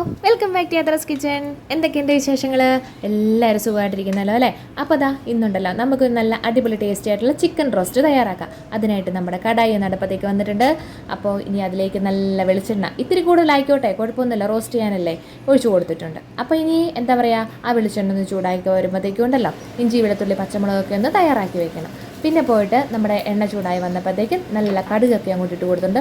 Welcome back to Yathra's kitchen. എന്തൊക്കെയുണ്ട് വിശേഷങ്ങൾ? എല്ലാവരും സുഖമായിട്ടിരിക്കുന്നല്ലോ അല്ലേ? അപ്പോൾ അതാ ഇന്നുണ്ടല്ലോ നമുക്കൊരു നല്ല അടിപൊളി ടേസ്റ്റി ആയിട്ടുള്ള ചിക്കൻ റോസ്റ്റ് തയ്യാറാക്കാം. അതിനായിട്ട് നമ്മുടെ കടായി നടപ്പത്തേക്ക് വന്നിട്ടുണ്ട്. അപ്പോൾ ഇനി അതിലേക്ക് നല്ല വെളിച്ചെണ്ണ ഇത്തിരി കൂടുതലായിക്കോട്ടെ, കുഴപ്പമൊന്നുമില്ല, റോസ്റ്റ് ചെയ്യാനല്ലേ, ഒഴിച്ചു കൊടുത്തിട്ടുണ്ട്. അപ്പോൾ ഇനി എന്താ പറയുക, ആ വെളിച്ചെണ്ണ ഒന്ന് ചൂടാക്കി വരുമ്പോഴത്തേക്കും ഉണ്ടല്ലോ ഇഞ്ചി വെളുത്തുള്ളി പച്ചമുളകൊക്കെ ഒന്ന് തയ്യാറാക്കി വെക്കണം. പിന്നെ പോയിട്ട് നമ്മുടെ എണ്ണ ചൂടായി വന്നപ്പോഴത്തേക്കും നല്ല കടുകൊക്കെ അങ്ങോട്ട് ഇട്ട് കൊടുത്തിട്ടുണ്ട്.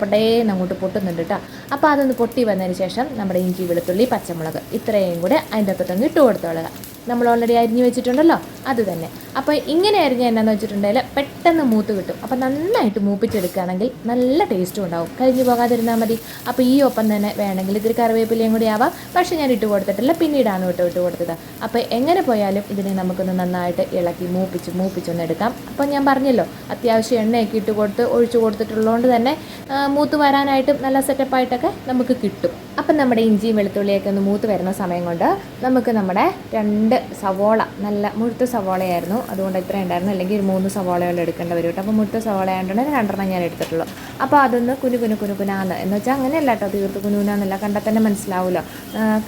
പട്ടേന്ന് അങ്ങോട്ട് പൊട്ടുന്നുണ്ട് കേട്ടോ. അപ്പോൾ അതൊന്ന് പൊട്ടി വന്നതിന് ശേഷം നമ്മുടെ ഇഞ്ചി വെളുത്തുള്ളി പച്ചമുളക് ഇത്രയും കൂടെ അതിൻ്റെ അകത്തോട്ടങ്ങ് ഇട്ട് കൊടുത്തോളുക. നമ്മൾ ഓൾറെഡി അരിഞ്ഞ് വെച്ചിട്ടുണ്ടല്ലോ അത് തന്നെ. അപ്പോൾ ഇങ്ങനെ അരിഞ്ഞ എന്നാന്ന് വെച്ചിട്ടുണ്ടെങ്കിൽ പെട്ടെന്ന് മൂത്ത് കിട്ടും. അപ്പോൾ നന്നായിട്ട് മൂപ്പിച്ചെടുക്കുകയാണെങ്കിൽ നല്ല ടേസ്റ്റും ഉണ്ടാവും, കഴിഞ്ഞു പോകാതിരുന്നാൽ മതി. അപ്പോൾ ഈ ഒപ്പം തന്നെ വേണമെങ്കിൽ ഇത്തിരി കറിവേപ്പിലയും കൂടി ആവാം, പക്ഷേ ഞാൻ ഇട്ട് കൊടുത്തിട്ടില്ല, പിന്നീടാണ് ഇട്ട് കൊടുത്തത്. അപ്പോൾ എങ്ങനെ പോയാലും ഇതിനെ നമുക്കൊന്ന് നന്നായിട്ട് ഇളക്കി മൂപ്പിച്ചൊന്ന് എടുക്കാം. അപ്പോൾ ഞാൻ പറഞ്ഞല്ലോ, അത്യാവശ്യം എണ്ണയൊക്കെ ഒഴിച്ചു കൊടുത്തിട്ടുള്ളതുകൊണ്ട് തന്നെ മൂത്ത് വരാനായിട്ടും നല്ല സെറ്റപ്പായിട്ടൊക്കെ നമുക്ക് കിട്ടും. അപ്പം നമ്മുടെ ഇഞ്ചിയും വെളുത്തുള്ളിയൊക്കെ ഒന്ന് മൂത്ത് വരുന്ന സമയം കൊണ്ട് നമുക്ക് നമ്മുടെ 2 സവോള, നല്ല മുഴുത്ത സവോളയായിരുന്നു, അതുകൊണ്ട് ഇത്ര ഉണ്ടായിരുന്നു, അല്ലെങ്കിൽ ഒരു 3 സവോളയോളം എടുക്കേണ്ടി വരും കേട്ടോ. അപ്പോൾ മുഴുത്ത സവോള ആയതുകൊണ്ട് 2 ഞാൻ എടുത്തിട്ടുള്ളൂ. അപ്പോൾ അതൊന്ന് കുനുകുനാന്ന് എന്ന് വെച്ചാൽ അങ്ങനെയല്ല കേട്ടോ, തീർത്ത് കുനുകുനാന്നല്ല, കണ്ടാൽ തന്നെ മനസ്സിലാവുമല്ലോ,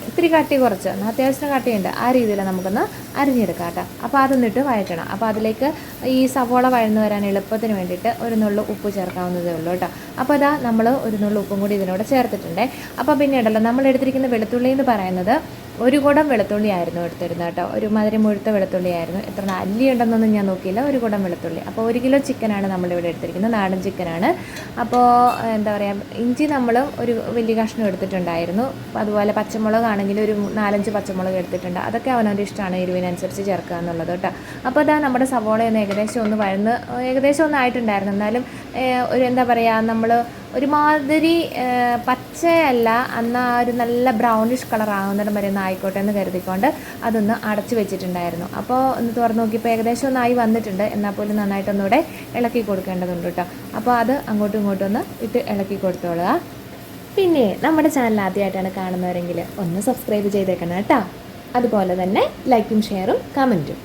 ഇത്തിരി കട്ടി കുറച്ച്, അത്യാവശ്യം കട്ടിയുണ്ട്, ആ രീതിയിൽ നമുക്കൊന്ന് അരിഞ്ഞെടുക്കാം കേട്ടോ. അപ്പോൾ അതൊന്നിട്ട് വഴറ്റണം. അപ്പോൾ അതിലേക്ക് ഈ സവോള വഴന്ന് വരാൻ എളുപ്പത്തിന് വേണ്ടിയിട്ട് ഒരു നുള്ളു ഉപ്പ് ചേർക്കാവുന്നതേ ഉള്ളൂ കേട്ടോ. അപ്പോൾ അതാ നമ്മൾ ഒരു നുള്ളു ഉപ്പും കൂടി ഇതിനോട് ചേർത്തിട്ടുണ്ട്. അപ്പോൾ പിന്നെ ഉണ്ടല്ലോ, നമ്മൾ എടുത്തിരിക്കുന്ന വെളുത്തുള്ളി എന്ന് പറയുന്നത് 1 കുടം വെളുത്തുള്ളി ആയിരുന്നു എടുത്തിരുന്നത് കേട്ടോ. ഒരുമാതിരി മുഴുത്ത വെളുത്തുള്ളി ആയിരുന്നു. എത്ര അല്ലി ഉണ്ടെന്നൊന്നും ഞാൻ നോക്കിയില്ല, 1 കുടം വെളുത്തുള്ളി. അപ്പോൾ 1 കിലോ ചിക്കനാണ് നമ്മളിവിടെ എടുത്തിരിക്കുന്നത്, നാടൻ ചിക്കനാണ്. അപ്പോൾ എന്താ പറയുക, ഇഞ്ചി നമ്മൾ ഒരു വലിയ കഷ്ണം എടുത്തിട്ടുണ്ടായിരുന്നു. അതുപോലെ പച്ചമുളകാണെങ്കിൽ ഒരു 4-5 പച്ചമുളക് എടുത്തിട്ടുണ്ട്. അതൊക്കെ അവനവൻ്റെ ഇഷ്ടമാണ്, എരിവിനനുസരിച്ച് ചേർക്കുക എന്നുള്ളത് കേട്ടോ. അപ്പോൾ അതാ നമ്മുടെ സവോള ഒന്ന് ഏകദേശം ഒന്ന് ആയിട്ടുണ്ടായിരുന്നു. എന്നാലും ഒരു എന്താ പറയുക, നമ്മൾ ഒരുമാതിരി പച്ചയല്ല, എന്നാൽ ഒരു നല്ല ബ്രൗണിഷ് കളർ ആകുന്നിടം വരെ ഒന്ന് ആയിക്കോട്ടെ എന്ന് കരുതിക്കൊണ്ട് അതൊന്ന് അടച്ചു വെച്ചിട്ടുണ്ടായിരുന്നു. അപ്പോൾ ഒന്ന് തുറന്ന് നോക്കിയപ്പോൾ ഏകദേശം ഒന്നായി വന്നിട്ടുണ്ട്. എന്നാൽ പോലും നന്നായിട്ടൊന്നുകൂടെ ഇളക്കി കൊടുക്കേണ്ടതുണ്ട് കേട്ടോ. അപ്പോൾ അത് അങ്ങോട്ടും ഇങ്ങോട്ടും ഒന്ന് ഇട്ട് ഇളക്കി കൊടുത്തോളുക. പിന്നെ നമ്മുടെ ചാനൽ ആദ്യമായിട്ടാണ് കാണുന്നവരെങ്കിൽ ഒന്ന് സബ്സ്ക്രൈബ് ചെയ്തേക്കണം കേട്ടോ. അതുപോലെ തന്നെ ലൈക്കും ഷെയറും കമൻറ്റും.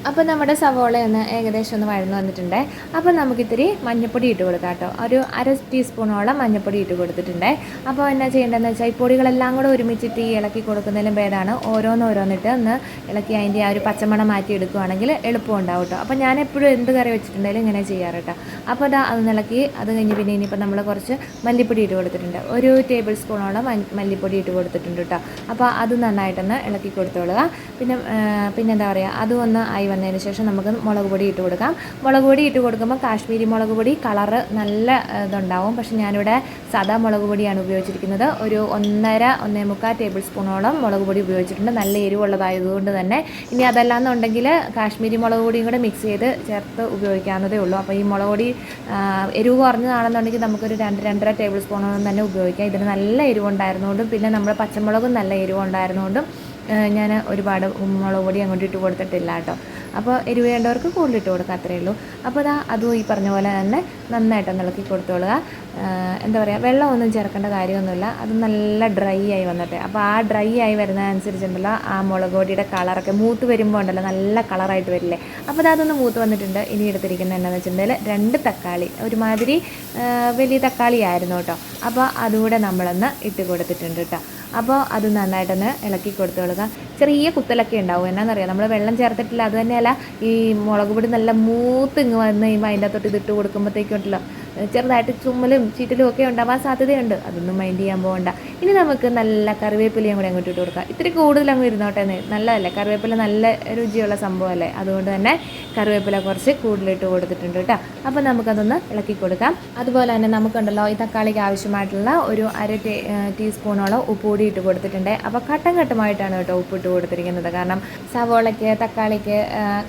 അപ്പോൾ നമ്മുടെ സവോള ഒന്ന് ഏകദേശം ഒന്ന് വഴന്ന് വന്നിട്ടുണ്ട്. അപ്പോൾ നമുക്കിത്തിരി മഞ്ഞൾപ്പൊടി ഇട്ട് കൊടുക്കാം കേട്ടോ. ഒരു 1/2 ടീസ്പൂണോളം മഞ്ഞൾപ്പൊടി ഇട്ട് കൊടുത്തിട്ടുണ്ട്. അപ്പോൾ എന്നാ ചെയ്യേണ്ടതെന്ന് വെച്ചാൽ ഈ പൊടികളെല്ലാം കൂടെ ഒരുമിച്ചിട്ട് ഈ ഇളക്കി കൊടുക്കുന്നതിലും ഭേദമാണ് ഓരോന്നിട്ട് ഒന്ന് ഇളക്കി അതിൻ്റെ ആ ഒരു പച്ചമണം മാറ്റി എടുക്കുകയാണെങ്കിൽ എളുപ്പം ഉണ്ടാവും കേട്ടോ. അപ്പോൾ ഞാൻ എപ്പോഴും എന്ത് കറി വെച്ചിട്ടുണ്ടെങ്കിലും ഇങ്ങനെ ചെയ്യാറ് കേട്ടോ. അപ്പോൾ അത് ഇളക്കി അത് കഴിഞ്ഞ് പിന്നെ ഇനിയിപ്പോൾ നമ്മൾ കുറച്ച് മല്ലിപ്പൊടി ഇട്ട് കൊടുത്തിട്ടുണ്ട്. 1 ടേബിൾ സ്പൂണോളം മല്ലിപ്പൊടി ഇട്ട് കൊടുത്തിട്ടുണ്ട് കേട്ടോ. അപ്പോൾ അത് നന്നായിട്ടൊന്ന് ഇളക്കി കൊടുത്തോളുക. പിന്നെ എന്താ പറയുക, അതും ഒന്ന് ആയി വന്നതിന് ശേഷം നമുക്ക് മുളക് പൊടി ഇട്ട് കൊടുക്കാം. മുളക് പൊടി ഇട്ട് കൊടുക്കുമ്പോൾ കാശ്മീരി മുളക് പൊടി കളറ് നല്ല ഇതുണ്ടാവും. പക്ഷേ ഞാനിവിടെ സാദാ മുളക് പൊടിയാണ് ഉപയോഗിച്ചിരിക്കുന്നത്. ഒരു 1.5-1.25 ടേബിൾ സ്പൂണോളം മുളക് പൊടി ഉപയോഗിച്ചിട്ടുണ്ട്, നല്ല എരിവുള്ളതായതുകൊണ്ട് തന്നെ. ഇനി അതല്ലാന്നുണ്ടെങ്കിൽ കാശ്മീരി മുളക് പൊടിയും കൂടെ മിക്സ് ചെയ്ത് ചേർത്ത് ഉപയോഗിക്കാവുന്നതേ ഉള്ളൂ. അപ്പോൾ ഈ മുളക് പൊടി എരിവ് കുറഞ്ഞതാണെന്നുണ്ടെങ്കിൽ നമുക്കൊരു 2-2.5 ടേബിൾ സ്പൂണോളം തന്നെ ഉപയോഗിക്കാം. ഇതിന് നല്ല എരിവുണ്ടായിരുന്നുകൊണ്ടും പിന്നെ നമ്മുടെ പച്ചമുളകും നല്ല എരിവുണ്ടായിരുന്നുകൊണ്ടും ഞാൻ ഒരുപാട് മുളക് പൊടി അങ്ങോട്ട് ഇട്ട് കൊടുത്തിട്ടില്ല കേട്ടോ. അപ്പോൾ എരിവ് വേണ്ടവർക്ക് കൂടുതൽ ഇട്ട് കൊടുക്കുക, അത്രയേ ഉള്ളൂ. അപ്പോൾ അതും ഈ പറഞ്ഞ പോലെ തന്നെ നന്നായിട്ടൊന്ന് ഇളക്കി കൊടുത്തോളുക. എന്താ പറയുക, വെള്ളമൊന്നും ചേർക്കേണ്ട കാര്യമൊന്നുമില്ല, അത് നല്ല ഡ്രൈ ആയി വന്നിട്ട്. അപ്പോൾ ആ ഡ്രൈ ആയി വരുന്നതനുസരിച്ചുണ്ടല്ലോ ആ മുളക് പൊടിയുടെ കളറൊക്കെ മൂത്ത് വരുമ്പോൾ ഉണ്ടല്ലോ നല്ല കളറായിട്ട് വരില്ലേ. അപ്പോൾ അതൊന്ന് മൂത്ത് വന്നിട്ടുണ്ട്. ഇനി എടുത്തിരിക്കുന്നത് എന്താണെന്ന് വെച്ചിട്ടുണ്ടെങ്കിൽ 2 തക്കാളി, ഒരുമാതിരി വലിയ തക്കാളി ആയിരുന്നു കേട്ടോ. അപ്പോൾ അതുകൂടെ നമ്മളൊന്ന് ഇട്ട് കൊടുത്തിട്ടുണ്ട് കേട്ടോ. അപ്പോൾ അത് നന്നായിട്ടൊന്ന് ഇളക്കി കൊടുത്തോളുക. ചെറിയ കുത്തലൊക്കെ ഉണ്ടാവും, എന്നാണെന്നറിയാം, നമ്മൾ വെള്ളം ചേർത്തിട്ടില്ല. അത് തന്നെയല്ല, ഈ മുളക് പൊടി നല്ല മൂത്ത് ഇങ്ങ് വന്ന് കഴിയുമ്പോൾ അതിൻ്റെ അകത്തോട്ട് ഇതിട്ട് കൊടുക്കുമ്പോഴത്തേക്കുണ്ടല്ലോ ചെറുതായിട്ട് ചുമലും ചീറ്റലും ഒക്കെ ഉണ്ടാവാൻ സാധ്യതയുണ്ട്. അതൊന്നും മൈൻഡ് ചെയ്യാൻ പോകണ്ട. ഇനി നമുക്ക് നല്ല കറിവേപ്പിലയും കൂടി അങ്ങോട്ട് ഇട്ട് കൊടുക്കാം. ഇത്തിരി കൂടുതൽ അങ്ങ് ഇരുന്നോട്ടെ, നല്ലതല്ലേ, കറിവേപ്പില നല്ല രുചിയുള്ള സംഭവമല്ലേ, അതുകൊണ്ട് തന്നെ കറിവേപ്പില കുറച്ച് കൂടുതലിട്ട് കൊടുത്തിട്ടുണ്ട് കേട്ടോ. അപ്പോൾ നമുക്കതൊന്ന് ഇളക്കി കൊടുക്കാം. അതുപോലെ തന്നെ നമുക്കുണ്ടല്ലോ ഈ തക്കാളിക്ക് ആവശ്യമായിട്ടുള്ള ഒരു 1/2 ടീസ്പൂണോളം ഉപ്പ് കൂടി ഇട്ട് കൊടുത്തിട്ടുണ്ട്. അപ്പോൾ ഘട്ടമായിട്ടാണ് കേട്ടോ ഉപ്പിട്ട് കൊടുത്തിരിക്കുന്നത്. കാരണം സവോളയ്ക്ക് തക്കാളിക്ക്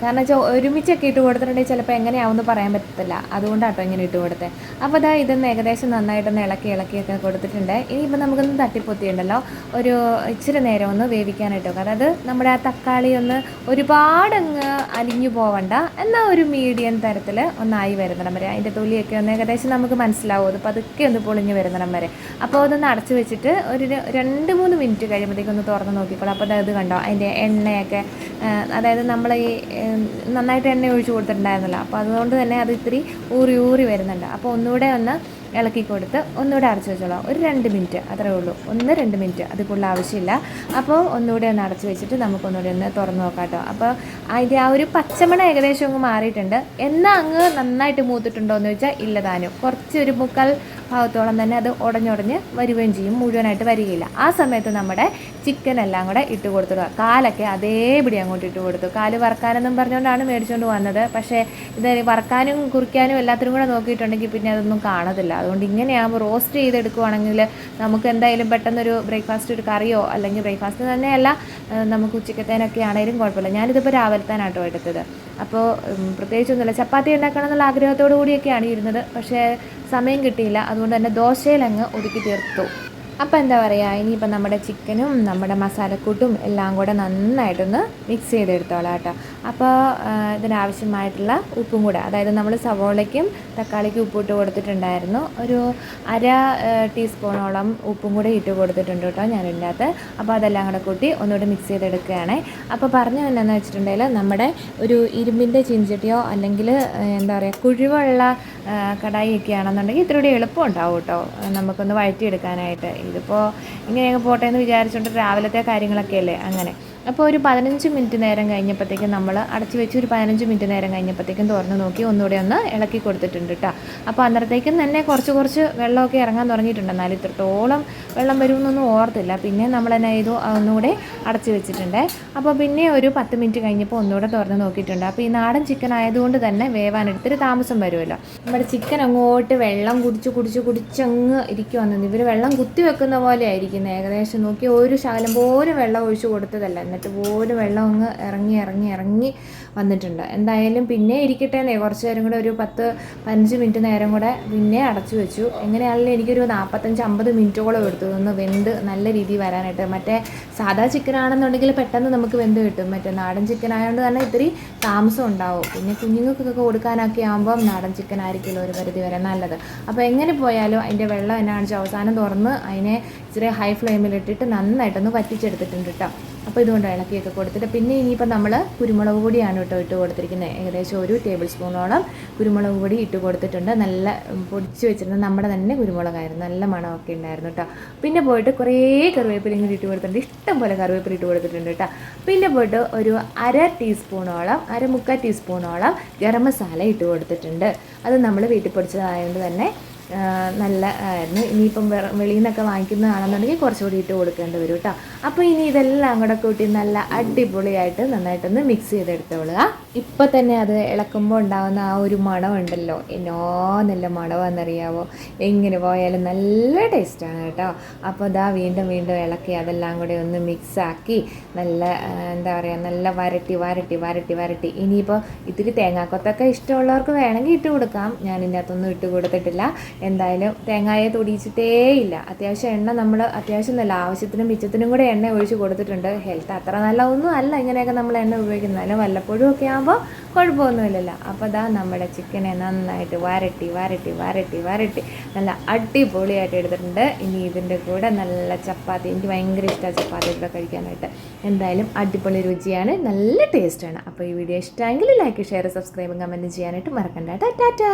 കാരണം വെച്ചാൽ ഒരുമിച്ചൊക്കെ ഇട്ട് കൊടുത്തിട്ടുണ്ടെങ്കിൽ ചിലപ്പോൾ എങ്ങനെയാവുമെന്ന് പറയാൻ പറ്റത്തില്ല, അതുകൊണ്ടാട്ടോ ഇങ്ങനെ ഇട്ട് കൊടുത്തത്. അപ്പോൾ ഇതൊന്ന് ഏകദേശം നന്നായിട്ടൊന്ന് ഇളക്കിയൊക്കെ കൊടുത്തിട്ടുണ്ട്. ഇനിയിപ്പോൾ നമുക്കൊന്ന് തട്ടിപ്പൊത്തിയുണ്ടല്ലോ ഒരു ഇച്ചിരി നേരം ഒന്ന് വേവിക്കാനായിട്ട് വെക്കാം. അതായത് നമ്മുടെ ആ തക്കാളി ഒന്ന് ഒരുപാടങ്ങ് അലിഞ്ഞു പോവണ്ട, എന്നാൽ ഒരു മീഡിയം തരത്തിൽ ഒന്നായി വരുന്നിടം വരെ, അതിൻ്റെ തൊലിയൊക്കെ ഒന്ന് ഏകദേശം നമുക്ക് മനസ്സിലാവും, അത് പതുക്കെ ഒന്ന് പൊളിഞ്ഞ് വരുന്നിടം വരെ. അപ്പോൾ അതൊന്ന് അടച്ച് വെച്ചിട്ട് ഒരു 2-3 മിനിറ്റ് കഴിയുമ്പോഴത്തേക്കൊന്ന് തുറന്ന് നോക്കിക്കോളാം. അപ്പോൾ അത് കണ്ടോ, അതിൻ്റെ എണ്ണയൊക്കെ, അതായത് നമ്മൾ ഈ നന്നായിട്ട് എണ്ണ ഒഴിച്ച് കൊടുത്തിട്ടുണ്ടായിരുന്നല്ലോ, അപ്പോൾ അതുകൊണ്ട് തന്നെ അത് ഇത്തിരി ഊറി വരുന്നുണ്ട്. അപ്പോൾ ഒന്നുകൂടെ ഒന്ന് ഇളക്കി കൊടുത്ത് ഒന്നുകൂടെ അടച്ചു വെച്ചോളാം. ഒരു 2 മിനിറ്റ് അത്രേ ഉള്ളൂ, 1-2 മിനിറ്റ്, അത് കൂടുതൽ ആവശ്യമില്ല. അപ്പോൾ ഒന്നുകൂടെ ഒന്ന് അടച്ചു വെച്ചിട്ട് നമുക്കൊന്നുകൂടെ ഒന്ന് തുറന്ന് നോക്കാം കേട്ടോ. അപ്പോൾ അതിൻ്റെ ആ ഒരു പച്ചമണ ഏകദേശം അങ്ങ് മാറിയിട്ടുണ്ട്. എന്നാൽ അങ്ങ് നന്നായിട്ട് മൂത്തിട്ടുണ്ടോ എന്ന് ചോദിച്ചാൽ ഇല്ല താനും. കുറച്ച് ഒരു 3/4 ഭാഗത്തോളം തന്നെ അത് ഉടഞ്ഞുടഞ്ഞ് വരികയും ചെയ്യും, മുഴുവനായിട്ട് വരികയില്ല. ആ സമയത്ത് നമ്മുടെ ചിക്കൻ എല്ലാം കൂടെ ഇട്ട് കൊടുത്തിടുക. കാലൊക്കെ അതേപടി അങ്ങോട്ട് ഇട്ട് കൊടുത്തു. കാല് വറക്കാനെന്നും പറഞ്ഞുകൊണ്ടാണ് മേടിച്ചുകൊണ്ട് വന്നത്. പക്ഷേ ഇത് വറക്കാനും കുറിക്കാനും എല്ലാത്തിനും കൂടെ നോക്കിയിട്ടുണ്ടെങ്കിൽ പിന്നെ അതൊന്നും കാണത്തില്ല. അതുകൊണ്ട് ഇങ്ങനെയാകുമ്പോൾ റോസ്റ്റ് ചെയ്തെടുക്കുവാണെങ്കിൽ നമുക്ക് എന്തായാലും പെട്ടെന്നൊരു ബ്രേക്ക്ഫാസ്റ്റ് ഒരു കറിയോ അല്ലെങ്കിൽ ബ്രേക്ക്ഫാസ്റ്റ് തന്നെയല്ല, നമുക്ക് ഉച്ചക്കത്തേനൊക്കെ ആണെങ്കിലും കുഴപ്പമില്ല. ഞാനിതിപ്പോൾ രാവിലത്തേനാട്ടോ എടുത്തത്. അപ്പോൾ പ്രത്യേകിച്ചൊന്നുമില്ല, ചപ്പാത്തി ഉണ്ടാക്കണം എന്നുള്ള ആഗ്രഹത്തോടു കൂടിയൊക്കെയാണ് ഇരുന്നത്. പക്ഷേ സമയം കിട്ടിയില്ല, അതുകൊണ്ട് തന്നെ ദോശയിലങ്ങ് ഒതുക്കി തീർത്തു. അപ്പോൾ എന്താ പറയുക, ഇനിയിപ്പോൾ നമ്മുടെ ചിക്കനും നമ്മുടെ മസാലക്കൂട്ടും എല്ലാം കൂടെ നന്നായിട്ടൊന്ന് മിക്സ് ചെയ്തെടുത്തോളാം കേട്ടോ. അപ്പോൾ ഇതിനാവശ്യമായിട്ടുള്ള ഉപ്പും കൂടെ, അതായത് നമ്മൾ സവോളയ്ക്കും തക്കാളിക്കും ഉപ്പിട്ട് കൊടുത്തിട്ടുണ്ടായിരുന്നു. ഒരു 1/2 ടീസ്പൂണോളം ഉപ്പും കൂടെ ഇട്ട് കൊടുത്തിട്ടുണ്ട് കേട്ടോ ഞാനിതിൻ്റെ അകത്ത്. അപ്പോൾ അതെല്ലാം കൂടെ കൂട്ടി ഒന്നുകൂടെ മിക്സ് ചെയ്തെടുക്കുകയാണ്. അപ്പോൾ പറഞ്ഞു എന്നാന്ന് വെച്ചിട്ടുണ്ടെങ്കിൽ നമ്മുടെ ഒരു ഇരുമ്പിൻ്റെ ചീഞ്ചട്ടിയോ അല്ലെങ്കിൽ എന്താ പറയുക കുഴിവുള്ള കടായിയൊക്കെ ആണെന്നുണ്ടെങ്കിൽ ഇത്തിരി എളുപ്പം ഉണ്ടാവും കേട്ടോ നമുക്കൊന്ന് വഴറ്റിയെടുക്കാനായിട്ട്. ഇതിപ്പോൾ ഇങ്ങനെയൊക്കെ പോട്ടെ എന്ന് വിചാരിച്ചുകൊണ്ട് രാവിലത്തെ കാര്യങ്ങളൊക്കെ അല്ലേ അങ്ങനെ. അപ്പോൾ ഒരു 15 മിനിറ്റ് നേരം കഴിഞ്ഞപ്പോഴത്തേക്കും നമ്മൾ അടച്ചു വെച്ച് ഒരു 15 മിനിറ്റ് നേരം കഴിഞ്ഞപ്പോഴത്തേക്കും തുറന്ന് നോക്കി ഒന്നുകൂടെ ഒന്ന് ഇളക്കി കൊടുത്തിട്ടുണ്ട് കേട്ടോ. അപ്പോൾ അന്നേരത്തേക്കും തന്നെ കുറച്ച് വെള്ളമൊക്കെ ഇറങ്ങാൻ തുടങ്ങിയിട്ടുണ്ട്. എന്നാലും ഇത്രത്തോളം വെള്ളം വരുമെന്നൊന്നും ഓർത്തില്ല. പിന്നെ നമ്മൾ തന്നെ ചെയ്തു, ഒന്നുകൂടെ അടച്ചു വെച്ചിട്ടുണ്ട്. അപ്പോൾ പിന്നെ ഒരു 10 മിനിറ്റ് കഴിഞ്ഞപ്പോൾ ഒന്നുകൂടെ തുറന്ന് നോക്കിയിട്ടുണ്ട്. അപ്പോൾ ഈ നാടൻ ചിക്കൻ ആയതുകൊണ്ട് തന്നെ വേവാനെടുത്തൊരു താമസം വരുമല്ലോ. നമ്മുടെ ചിക്കൻ അങ്ങോട്ട് വെള്ളം കുടിച്ചങ്ങ് ഇരിക്കുവാന്ന്. ഇവർ വെള്ളം കുത്തി വെക്കുന്ന പോലെ ആയിരിക്കുന്നത്. ഏകദേശം നോക്കി ഒരു ശകലം പോലും വെള്ളം ഒഴിച്ച് കൊടുത്തതല്ല, എന്നിട്ട് പോലും വെള്ളം അങ്ങ് ഇറങ്ങി വന്നിട്ടുണ്ട്. എന്തായാലും പിന്നെ ഇരിക്കട്ടെ എന്നേ, കുറച്ച് നേരം കൂടെ ഒരു 10-15 മിനിറ്റ് നേരം കൂടെ പിന്നെ അടച്ചു വെച്ചു. എങ്ങനെയാണെങ്കിലും എനിക്കൊരു 45-50 മിനിറ്റോളം എടുത്തു ഒന്ന് വെന്ത് നല്ല രീതിയിൽ വരാനായിട്ട്. മറ്റേ സാധാ ചിക്കൻ ആണെന്നുണ്ടെങ്കിൽ പെട്ടെന്ന് നമുക്ക് വെന്ത് കിട്ടും. മറ്റേ നാടൻ ചിക്കൻ ആയതുകൊണ്ട് തന്നെ ഇത്തിരി താമസം ഉണ്ടാവും. പിന്നെ കുഞ്ഞുങ്ങൾക്കൊക്കെ കൊടുക്കാനൊക്കെ ആകുമ്പോൾ നാടൻ ചിക്കൻ ആയിരിക്കുമല്ലോ ഒരു പരിധി വരെ നല്ലത്. അപ്പോൾ എങ്ങനെ പോയാലും അതിൻ്റെ വെള്ളം എന്നാണെന്ന് വെച്ചാൽ അവസാനം തുറന്ന് അതിനെ ഇച്ചിരി ഹൈ ഫ്ലെയിമിലിട്ടിട്ട് നന്നായിട്ടൊന്ന് വറ്റിച്ചെടുത്തിട്ടുണ്ട് കേട്ടോ. അപ്പോൾ ഇതുകൊണ്ട് ഇളക്കിയൊക്കെ കൊടുത്തിട്ട് പിന്നെ ഇനിയിപ്പോൾ നമ്മൾ കുരുമുളക് പൊടിയാണ് കേട്ടോ ഇട്ട് കൊടുത്തിരിക്കുന്നത്. ഏകദേശം 1 ടേബിൾ സ്പൂണോളം കുരുമുളക് പൊടി ഇട്ട് കൊടുത്തിട്ടുണ്ട്. നല്ല പൊടിച്ച് വെച്ചിരുന്നത് നമ്മുടെ തന്നെ കുരുമുളകായിരുന്നു, നല്ല മണമൊക്കെ ഉണ്ടായിരുന്നു കേട്ടോ. പിന്നെ പോയിട്ട് കുറേ കറിവേപ്പിലയും കൂടി ഇട്ട് കൊടുത്തിട്ടുണ്ട്, ഇഷ്ടം പോലെ കറിവേപ്പില ഇട്ട് കൊടുത്തിട്ടുണ്ട് കേട്ടോ. പിന്നെ പോയിട്ട് ഒരു 1/2 ടീസ്പൂണോളം ഗരം മസാല ഇട്ട് കൊടുത്തിട്ടുണ്ട്. അത് നമ്മൾ വീട്ടിൽ പൊടിച്ചതായതുകൊണ്ട് തന്നെ നല്ല ആയിരുന്നു. ഇനിയിപ്പം വെളിയിൽ നിന്നൊക്കെ വാങ്ങിക്കുന്നതാണെന്നുണ്ടെങ്കിൽ കുറച്ചുകൂടി ഇട്ട് കൊടുക്കേണ്ടി വരും കേട്ടോ. അപ്പോൾ ഇനി ഇതെല്ലാം കൂടെ കൂട്ടി നല്ല അടിപൊളിയായിട്ട് നന്നായിട്ടൊന്ന് മിക്സ് ചെയ്തെടുത്തോളുക. ഇപ്പം തന്നെ അത് ഇളക്കുമ്പോൾ ഉണ്ടാകുന്ന ആ ഒരു മണമുണ്ടല്ലോ, എന്നോ നല്ല മണമാണെന്നറിയാവോ. എങ്ങനെ പോയാലും നല്ല ടേസ്റ്റാണ് കേട്ടോ. അപ്പോൾ ഇതാ വീണ്ടും ഇളക്കി അതെല്ലാം കൂടെ ഒന്ന് മിക്സാക്കി നല്ല എന്താ പറയുക നല്ല വരട്ടി. ഇനിയിപ്പോൾ ഇത്തിരി തേങ്ങാക്കൊത്തൊക്കെ ഇഷ്ടമുള്ളവർക്ക് വേണമെങ്കിൽ ഇട്ട് കൊടുക്കാം. ഞാൻ ഇതിൻ്റെ അകത്തൊന്നും ഇട്ട് കൊടുത്തിട്ടില്ല. എന്തായാലും തേങ്ങായെ തൊടിയിച്ചിട്ടേ ഇല്ല. അത്യാവശ്യം എണ്ണ നമ്മൾ അത്യാവശ്യം നല്ല ആവശ്യത്തിനും മിച്ചത്തിനും കൂടെ എണ്ണ ഒഴിച്ച് കൊടുത്തിട്ടുണ്ട്. ഹെൽത്ത് അത്ര നല്ലതൊന്നും അല്ല ഇങ്ങനെയൊക്കെ നമ്മൾ എണ്ണ ഉപയോഗിക്കുന്നത്, അല്ല വല്ലപ്പോഴും ഒക്കെ ആകുമ്പോൾ കുഴപ്പമൊന്നുമില്ലല്ലോ. അപ്പോൾ ഇതാ നമ്മുടെ ചിക്കനെ നന്നായിട്ട് വരട്ടി നല്ല അടിപൊളിയായിട്ട് എടുത്തിട്ടുണ്ട്. ഇനി ഇതിൻ്റെ കൂടെ നല്ല ചപ്പാത്തി, എനിക്ക് ഭയങ്കര ഇഷ്ടമാണ് ചപ്പാത്തി ഇവിടെ കഴിക്കാനായിട്ട്. എന്തായാലും അടിപൊളി രുചിയാണ്, നല്ല ടേസ്റ്റാണ്. അപ്പോൾ ഈ വീഡിയോ ഇഷ്ടമെങ്കിൽ ലൈക്ക്, ഷെയർ, സബ്സ്ക്രൈബും കമൻറ്റ് ചെയ്യാനായിട്ട് മറക്കണ്ട. ടാറ്റാ.